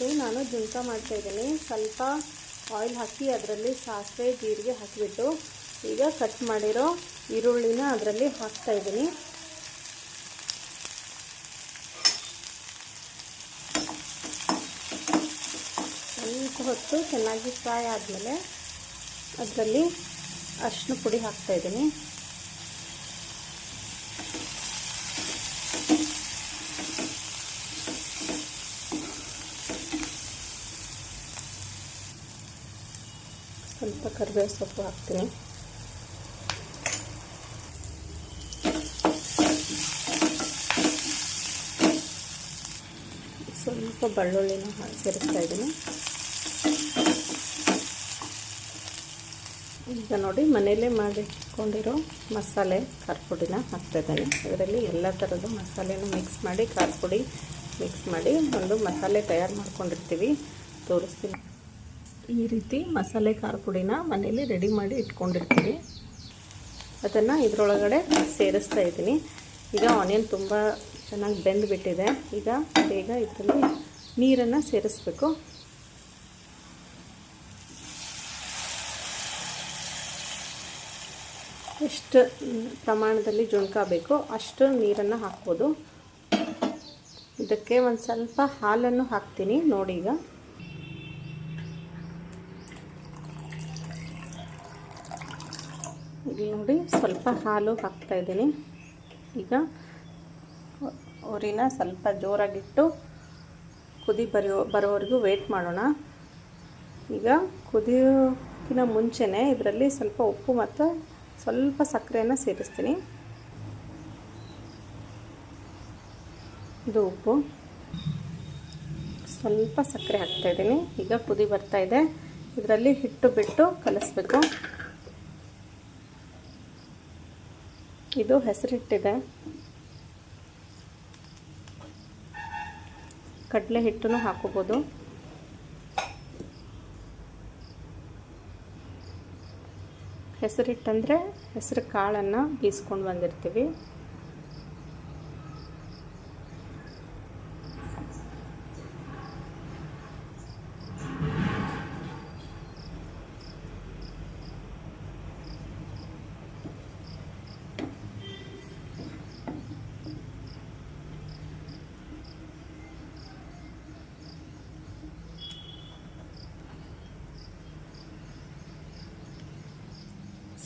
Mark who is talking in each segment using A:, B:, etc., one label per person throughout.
A: ಇವತ್ತು ನಾನು ಜುಣ್ಕ ಮಾಡ್ತಾಯಿದ್ದೀನಿ. ಸ್ವಲ್ಪ ಆಯಿಲ್ ಹಾಕಿ ಅದರಲ್ಲಿ ಸಾಸಿವೆ ಜೀರಿಗೆ ಹಾಕಿಬಿಟ್ಟು ಈಗ ಕಟ್ ಮಾಡಿರೋ ಈರುಳ್ಳಿನ ಅದರಲ್ಲಿ ಹಾಕ್ತಾಯಿದ್ದೀನಿ. ಸ್ವಲ್ಪ ಹೊತ್ತು ಚೆನ್ನಾಗಿ ಫ್ರೈ ಆದಮೇಲೆ ಅದರಲ್ಲಿ ಅರಿಶಿನ ಪುಡಿ ಹಾಕ್ತಾಯಿದ್ದೀನಿ. ಸ್ವಲ್ಪ ಕರಿಬೇವು ಸೊಪ್ಪು ಹಾಕ್ತೀನಿ. ಸ್ವಲ್ಪ ಬೆಳ್ಳುಳ್ಳಿನ ಸೇರಿಸ್ತಾ ಇದ್ದೀನಿ. ಈಗ ನೋಡಿ ಮನೆಯಲ್ಲೇ ಮಾಡಿಟ್ಕೊಂಡಿರೋ ಮಸಾಲೆ ಖಾರ ಪುಡಿನ ಹಾಕ್ತಾಯಿದ್ದೀನಿ. ಇದರಲ್ಲಿ ಎಲ್ಲ ಥರದ ಮಸಾಲೆನೂ ಮಿಕ್ಸ್ ಮಾಡಿ ಖಾರ ಪುಡಿ ಮಿಕ್ಸ್ ಮಾಡಿ ಒಂದು ಮಸಾಲೆ ತಯಾರು ಮಾಡ್ಕೊಂಡಿರ್ತೀವಿ, ತೋರಿಸ್ತೀನಿ. ಈ ರೀತಿ ಮಸಾಲೆ ಖಾರ ಪುಡಿನ ಮನೆಯಲ್ಲಿ ರೆಡಿ ಮಾಡಿ ಇಟ್ಕೊಂಡಿರ್ತೀವಿ. ಅದನ್ನು ಇದರೊಳಗಡೆ ಸೇರಿಸ್ತಾ ಇದ್ದೀನಿ. ಈಗ ಆನಿಯನ್ ತುಂಬ ಚೆನ್ನಾಗಿ ಬೆಂದುಬಿಟ್ಟಿದೆ. ಈಗ ಬೇಗ ಇದರಲ್ಲಿ ನೀರನ್ನು ಸೇರಿಸ್ಬೇಕು. ಎಷ್ಟು ಪ್ರಮಾಣದಲ್ಲಿ ಜುಣ್ಕ ಬೇಕೋ ಅಷ್ಟು ನೀರನ್ನು ಹಾಕ್ಬೋದು. ಇದಕ್ಕೆ ಒಂದು ಸ್ವಲ್ಪ ಹಾಲನ್ನು ಹಾಕ್ತೀನಿ. ನೋಡಿ, ಈಗ ಇಲ್ಲಿ ನೋಡಿ ಸ್ವಲ್ಪ ಹಾಲು ಹಾಕ್ತಾ ಇದ್ದೀನಿ. ಈಗ ಉರಿನ ಸ್ವಲ್ಪ ಜೋರಾಗಿಟ್ಟು ಕುದಿ ಬರೋವರೆಗೂ ವೇಟ್ ಮಾಡೋಣ. ಈಗ ಕುದಿಯೋಕ್ಕಿಂತ ಮುಂಚೆನೇ ಇದರಲ್ಲಿ ಸ್ವಲ್ಪ ಉಪ್ಪು ಮತ್ತು ಸ್ವಲ್ಪ ಸಕ್ಕರೆಯನ್ನು ಸೇರಿಸ್ತೀನಿ. ಇದು ಉಪ್ಪು, ಸ್ವಲ್ಪ ಸಕ್ಕರೆ ಹಾಕ್ತಾಯಿದ್ದೀನಿ. ಈಗ ಕುದಿ ಬರ್ತಾಯಿದೆ. ಇದರಲ್ಲಿ ಹಿಟ್ಟು ಬಿಟ್ಟು ಕಲಿಸ್ಬೇಕು. ಇದು ಹೆಸರಿಟ್ಟಿದೆ. ಕಡಲೆ ಹಿಟ್ಟನ್ನು ಹಾಕೋಬೋದು. ಹೆಸರಿಟ್ಟಂದರೆ ಹೆಸರು ಕಾಳನ್ನು ಬೀಸ್ಕೊಂಡು ಬಂದಿರ್ತೀವಿ.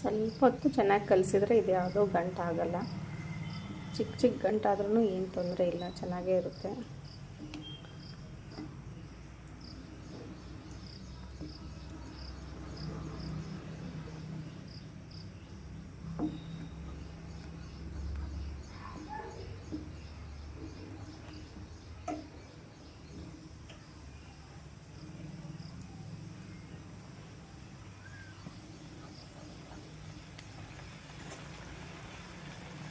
A: ಸ್ವಲ್ಪ ಹೊತ್ತು ಚೆನ್ನಾಗಿ ಕಲಿಸಿದ್ರೆ ಇದು ಯಾವುದೋ ಗಂಟಾಗಲ್ಲ. ಚಿಕ್ಕ ಚಿಕ್ಕ ಗಂಟಾದ್ರೂ ಏನು ತೊಂದರೆ ಇಲ್ಲ, ಚೆನ್ನಾಗೇ ಇರುತ್ತೆ.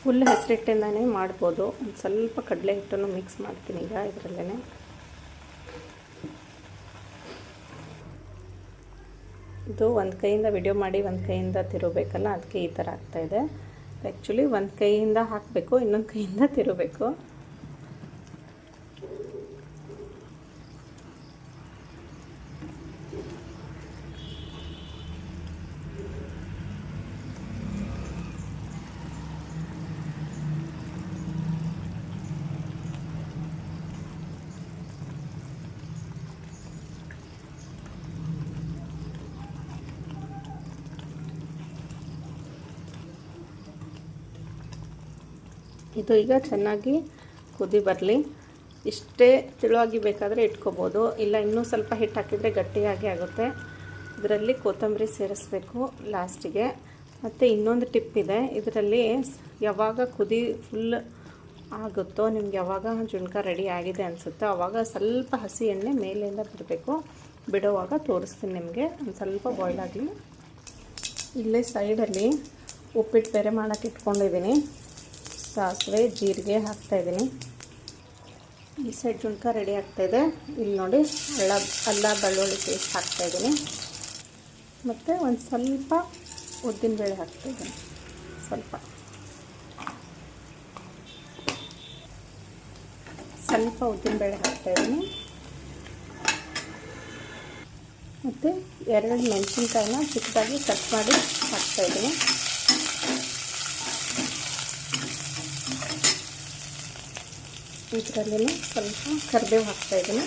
A: ಫುಲ್ ಹೆಸರಿಟ್ಟಿಂದನೇ ಮಾಡ್ಬೋದು. ಒಂದು ಸ್ವಲ್ಪ ಕಡಲೆ ಹಿಟ್ಟನ್ನು ಮಿಕ್ಸ್ ಮಾಡ್ತೀನಿ ಈಗ ಇದರಲ್ಲೇ. ಇದು ಒಂದು ಕೈಯಿಂದ ವಿಡಿಯೋ ಮಾಡಿ ಒಂದು ಕೈಯಿಂದ ತಿರುಗಬೇಕಲ್ಲ, ಅದಕ್ಕೆ ಈ ಥರ ಆಗ್ತಾಯಿದೆ. ಆ್ಯಕ್ಚುಲಿ ಒಂದು ಕೈಯಿಂದ ಹಾಕಬೇಕು, ಇನ್ನೊಂದು ಕೈಯಿಂದ ತಿರುಗಬೇಕು. ಇದು ಈಗ ಚೆನ್ನಾಗಿ ಕುದಿ ಬರಲಿ. ಇಷ್ಟೇ ತಿಳುವಾಗಿ ಬೇಕಾದರೆ ಇಟ್ಕೋಬೋದು, ಇಲ್ಲ ಇನ್ನೂ ಸ್ವಲ್ಪ ಹಿಟ್ಟು ಹಾಕಿದರೆ ಗಟ್ಟಿಯಾಗಿ ಆಗುತ್ತೆ. ಇದರಲ್ಲಿ ಕೊತ್ತಂಬರಿ ಸೇರಿಸ್ಬೇಕು ಲಾಸ್ಟಿಗೆ. ಮತ್ತು ಇನ್ನೊಂದು ಟಿಪ್ ಇದೆ, ಇದರಲ್ಲಿ ಯಾವಾಗ ಕುದಿ ಫುಲ್ ಆಗುತ್ತೋ, ನಿಮ್ಗೆ ಯಾವಾಗ ಜುಣ್ಕ ರೆಡಿ ಆಗಿದೆ ಅನಿಸುತ್ತೋ ಆವಾಗ ಸ್ವಲ್ಪ ಹಸಿ ಎಣ್ಣೆ ಮೇಲಿಂದ ಬಿಡಬೇಕು. ಬಿಡೋವಾಗ ತೋರಿಸ್ತೀನಿ ನಿಮಗೆ. ಒಂದು ಸ್ವಲ್ಪ ಬಾಯ್ಲ್ ಆಗಲಿ. ಇಲ್ಲೇ ಸೈಡಲ್ಲಿ ಉಪ್ಪಿಟ್ಟು ಬೇರೆ ಮಾಡೋಕ್ಕೆ ಇಟ್ಕೊಂಡಿದ್ದೀನಿ. ಸಾಸಿವೆ ಜೀರಿಗೆ ಹಾಕ್ತಾಯಿದ್ದೀನಿ. ಈ ಸೈಡ್ ಜುಣ್ಕ ರೆಡಿ ಆಗ್ತಾಯಿದೆ. ಇಲ್ಲಿ ನೋಡಿ ಅಲ್ಲ ಬೆಳ್ಳುಳ್ಳಿ ಪೇಸ್ಟ್ ಹಾಕ್ತಾಯಿದ್ದೀನಿ. ಮತ್ತು ಒಂದು ಸ್ವಲ್ಪ ಉದ್ದಿನಬೇಳೆ ಹಾಕ್ತಾಯಿದ್ದೀನಿ. ಸ್ವಲ್ಪ ಉದ್ದಿನಬೇಳೆ ಹಾಕ್ತಾಯಿದ್ದೀನಿ. ಮತ್ತು 2 ಮೆಣಸಿನ್ಕಾಯಿನ ಚಿಕ್ಕದಾಗಿ ಕಟ್ ಮಾಡಿ ಹಾಕ್ತಾಯಿದ್ದೀನಿ. ಇದರಲ್ಲಿ ಸ್ವಲ್ಪ ಕರಿಬೇವು ಹಾಕ್ತಾಯಿದ್ದೀನಿ.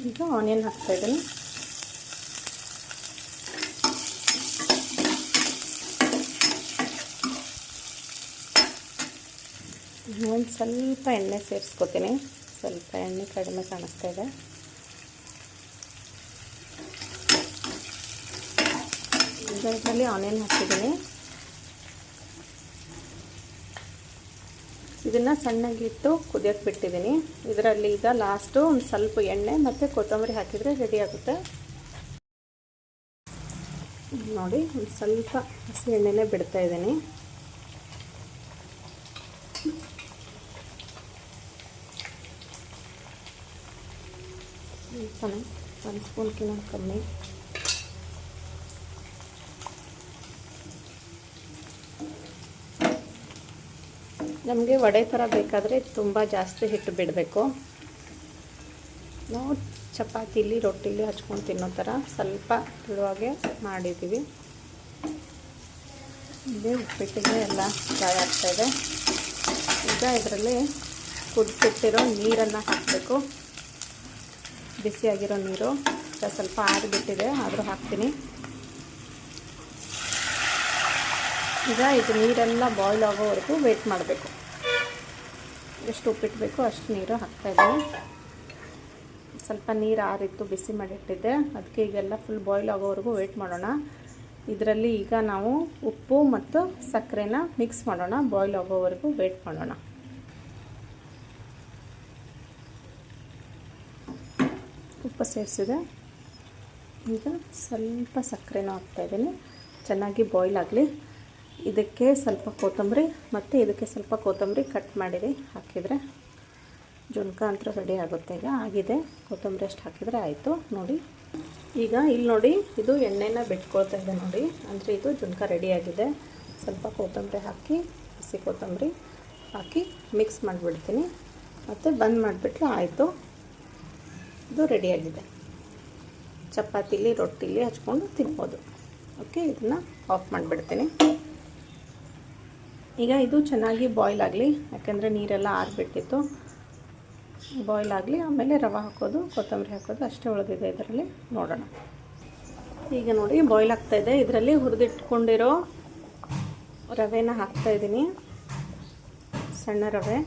A: ಈಗ ಆನಿಯನ್ ಹಾಕ್ತಾಯಿದ್ದೀನಿ. ಒಂದು ಸ್ವಲ್ಪ ಎಣ್ಣೆ ಸೇರಿಸ್ಕೊತೀನಿ. ಸ್ವಲ್ಪ ಎಣ್ಣೆ ಕಡಿಮೆ ಕಾಣಿಸ್ತಾ ಇದೆ. ಇದರಲ್ಲಿ ಆನಿಯನ್ ಹಾಕಿದ್ದೀನಿ. ಇದನ್ನು ಸಣ್ಣಗಿಟ್ಟು ಕುದಿಯೋಕ್ಕೆ ಬಿಟ್ಟಿದ್ದೀನಿ. ಇದರಲ್ಲಿ ಈಗ ಲಾಸ್ಟು ಒಂದು ಸ್ವಲ್ಪ ಎಣ್ಣೆ ಮತ್ತು ಕೊತ್ತಂಬರಿ ಹಾಕಿದರೆ ರೆಡಿ ಆಗುತ್ತೆ. ನೋಡಿ, ಒಂದು ಸ್ವಲ್ಪ ಹಸಿ ಎಣ್ಣೆನೇ ಬಿಡ್ತಾ ಇದ್ದೀನಿ. ಸ್ವಲ್ಪನೇ, 1 ಸ್ಪೂನ್ಗಿಂತ ಕಮ್ಮಿ. ನಮಗೆ ವಡೆ ಥರ ಬೇಕಾದರೆ ತುಂಬ ಜಾಸ್ತಿ ಹಿಟ್ಟು ಬಿಡಬೇಕು. ನಾವು ಚಪಾತಿಲಿ ರೊಟ್ಟಿಲಿ ಹಚ್ಕೊಂಡು ತಿನ್ನೋ ಥರ ಸ್ವಲ್ಪ ತೆಳುವಾಗೆ ಮಾಡಿದ್ದೀವಿ. ಇಲ್ಲಿ ಉಪ್ಪಿಟ್ಟಿಗೆ ಎಲ್ಲ ಫ್ರೈ ಆಗ್ತಾಯಿದೆ. ಈಗ ಇದರಲ್ಲಿ ಕುದಿಸಿಟ್ಟಿರೋ ನೀರನ್ನು ಹಾಕಬೇಕು. ಬಿಸಿಯಾಗಿರೋ ನೀರು ಸ್ವಲ್ಪ ಆರಿಬಿಟ್ಟಿದೆ, ಆದರೂ ಹಾಕ್ತೀನಿ. ಈಗ ಇದು ನೀರೆಲ್ಲ ಬಾಯ್ಲ್ ಆಗೋವರೆಗೂ ವೇಟ್ ಮಾಡಬೇಕು. ಎಷ್ಟು ಉಪ್ಪಿಟ್ಟು ಬೇಕೋ ಅಷ್ಟು ನೀರು ಹಾಕ್ತಾಯಿದ್ದೀನಿ. ಸ್ವಲ್ಪ ನೀರು ಆರಿತ್ತು, ಬಿಸಿ ಮಾಡಿಟ್ಟಿದ್ದೆ, ಅದಕ್ಕೆ ಈಗೆಲ್ಲ ಫುಲ್ ಬಾಯ್ಲ್ ಆಗೋವರೆಗೂ ವೇಟ್ ಮಾಡೋಣ. ಇದರಲ್ಲಿ ಈಗ ನಾವು ಉಪ್ಪು ಮತ್ತು ಸಕ್ಕರೆನ ಮಿಕ್ಸ್ ಮಾಡೋಣ. ಬಾಯ್ಲ್ ಆಗೋವರೆಗೂ ವೇಟ್ ಮಾಡೋಣ. ಉಪ್ಪು ಸೇರಿಸಿದೆ. ಈಗ ಸ್ವಲ್ಪ ಸಕ್ಕರೆನೂ ಹಾಕ್ತಾಯಿದ್ದೀನಿ. ಚೆನ್ನಾಗಿ ಬಾಯ್ಲ್ ಆಗಲಿ. ಇದಕ್ಕೆ ಸ್ವಲ್ಪ ಕೊತ್ತಂಬರಿ ಮತ್ತು ಇದಕ್ಕೆ ಸ್ವಲ್ಪ ಕೊತ್ತಂಬರಿ ಕಟ್ ಮಾಡಿರಿ ಹಾಕಿದರೆ ಜುಣ್ಕ ಅಂತೂ ರೆಡಿ ಆಗುತ್ತೆ. ಈಗ ಆಗಿದೆ. ಕೊತ್ತಂಬರಿ ಅಷ್ಟು ಹಾಕಿದರೆ ಆಯಿತು. ನೋಡಿ, ಈಗ ಇಲ್ಲಿ ನೋಡಿ, ಇದು ಎಣ್ಣೆನ ಬಿಟ್ಕೊಳ್ತಾ ಇದೆ ನೋಡಿ. ಅಂದರೆ ಇದು ಜುಣ್ಕ ರೆಡಿಯಾಗಿದೆ. ಸ್ವಲ್ಪ ಕೊತ್ತಂಬರಿ ಹಾಕಿ, ಹಸಿ ಕೊತ್ತಂಬರಿ ಹಾಕಿ ಮಿಕ್ಸ್ ಮಾಡಿಬಿಡ್ತೀನಿ. ಮತ್ತು ಬಂದ್ ಮಾಡಿಬಿಟ್ರೆ ಆಯಿತು. ಇದು ರೆಡಿಯಾಗಿದೆ. ಚಪಾತಿಲಿ ರೊಟ್ಟಿಲಿ ಹಚ್ಕೊಂಡು ತಿನ್ಬೋದು. ಓಕೆ, ಇದನ್ನು ಆಫ್ ಮಾಡಿಬಿಡ್ತೀನಿ. ಈಗ ಇದು ಚೆನ್ನಾಗಿ ಬಾಯ್ಲ್ ಆಗಲಿ, ಯಾಕೆಂದರೆ ನೀರೆಲ್ಲ ಆರಿಬಿಟ್ಟಿತ್ತು. ಬಾಯ್ಲ್ ಆಗಲಿ, ಆಮೇಲೆ ರವೆ ಹಾಕೋದು, ಕೊತ್ತಂಬರಿ ಹಾಕೋದು ಅಷ್ಟೇ ಉಳಿದಿದೆ. ಇದರಲ್ಲಿ ನೋಡೋಣ. ಈಗ ನೋಡಿ, ಬಾಯ್ಲ್ ಆಗ್ತಾಯಿದೆ. ಇದರಲ್ಲಿ ಹುರಿದಿಟ್ಕೊಂಡಿರೋ ರವೆನ ಹಾಕ್ತಾಯಿದ್ದೀನಿ. ಸಣ್ಣ ರವೆ.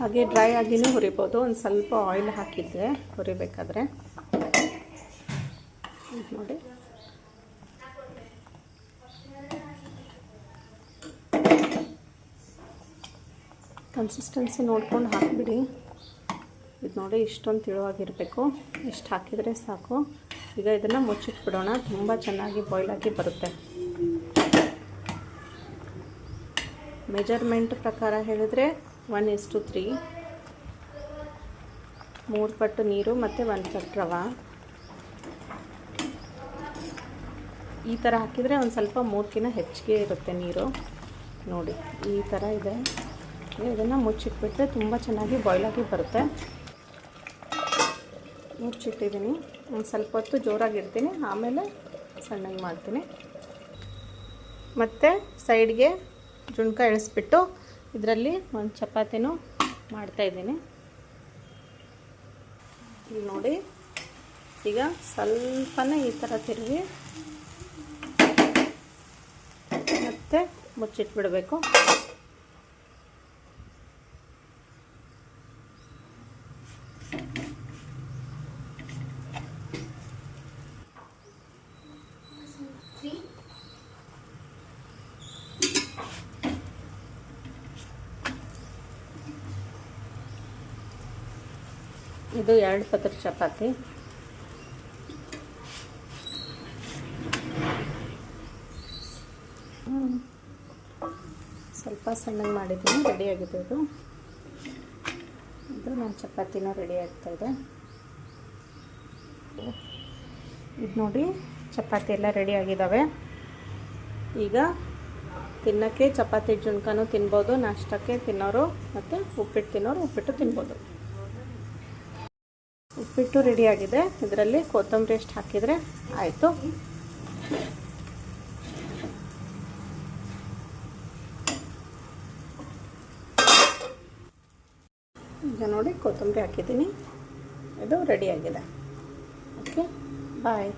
A: ಹಾಗೆ ಡ್ರೈ ಆಗಿನೂ ಹುರಿಬೋದು. ಒಂದು ಸ್ವಲ್ಪ ಆಯಿಲ್ ಹಾಕಿದ್ದೆ ಹುರಿಬೇಕಾದ್ರೆ. ನೋಡಿ, ಕನ್ಸಿಸ್ಟೆನ್ಸಿ ನೋಡ್ಕೊಂಡು ಹಾಕಿಬಿಡಿ. ಇದು ನೋಡಿ, ಇಷ್ಟೊಂದು ತಿಳುವಾಗಿರಬೇಕು. ಇಷ್ಟು ಹಾಕಿದರೆ ಸಾಕು. ಈಗ ಇದನ್ನು ಮುಚ್ಚಿಟ್ಬಿಡೋಣ. ತುಂಬ ಚೆನ್ನಾಗಿ ಬಾಯ್ಲ್ ಆಗಿ ಬರುತ್ತೆ. ಮೆಜರ್ಮೆಂಟ್ ಪ್ರಕಾರ ಹೇಳಿದರೆ 1:3, 3 ಪಟ್ಟು ನೀರು ಮತ್ತು 1 ಪಟ್ಟು ರವೆ. ಈ ಥರ ಹಾಕಿದರೆ ಒಂದು ಸ್ವಲ್ಪ 3ಕ್ಕಿಂತ ಹೆಚ್ಚಿಗೆ ಇರುತ್ತೆ ನೀರು. ನೋಡಿ, ಈ ಥರ ಇದೆ. ಇದನ್ನು ಮುಚ್ಚಿಟ್ಬಿಟ್ರೆ ತುಂಬ ಚೆನ್ನಾಗಿ ಬಾಯ್ಲ್ ಆಗಿ ಬರುತ್ತೆ. ಮುಚ್ಚಿಟ್ಟಿದ್ದೀನಿ. ಒಂದು ಸ್ವಲ್ಪ ಹೊತ್ತು ಜೋರಾಗಿರ್ತೀನಿ, ಆಮೇಲೆ ಸಣ್ಣಗೆ ಮಾಡ್ತೀನಿ. ಮತ್ತು ಸೈಡ್ಗೆ ಜುಣ್ಕ ಇಳಿಸ್ಬಿಟ್ಟು ಇದರಲ್ಲಿ ಒಂದು ಚಪಾತಿನೂ ಮಾಡ್ತಾಯಿದ್ದೀನಿ. ಇಲ್ಲಿ ನೋಡಿ, ಈಗ ಸ್ವಲ್ಪನೇ ಈ ಥರ ತಿರುಗಿ ಮತ್ತು ಮುಚ್ಚಿಟ್ಬಿಡಬೇಕು. ಇದು 2 ಪದರ ಚಪಾತಿ. ಸ್ವಲ್ಪ ಸಣ್ಣಗೆ ಮಾಡಿದ್ದೀನಿ. ರೆಡಿಯಾಗಿದೆ ಇದು. ಇದು ನನ್ನ ಚಪಾತಿನೂ ರೆಡಿ ಆಗ್ತಾಯಿದೆ. ಇದು ನೋಡಿ ಚಪಾತಿ ಎಲ್ಲ ರೆಡಿ ಆಗಿದ್ದಾವೆ. ಈಗ ತಿನ್ನೋಕ್ಕೆ ಚಪಾತಿ ಜುಣ್ಕಾನು ತಿನ್ಬೋದು, ನಾಷ್ಟಕ್ಕೆ ತಿನ್ನೋರು ಮತ್ತು ಉಪ್ಪಿಟ್ಟು ತಿನ್ನೋರು ಉಪ್ಪಿಟ್ಟು ತಿನ್ಬೋದು. ಉಪ್ಪಿಟ್ಟು ರೆಡಿಯಾಗಿದೆ. ಇದರಲ್ಲಿ ಕೊತ್ತಂಬರಿ ಎಷ್ಟು ಹಾಕಿದರೆ ಆಯಿತು. ಈಗ ನೋಡಿ ಕೊತ್ತಂಬರಿ ಹಾಕಿದ್ದೀನಿ, ಇದು ರೆಡಿಯಾಗಿದೆ. ಓಕೆ, ಬಾಯ್.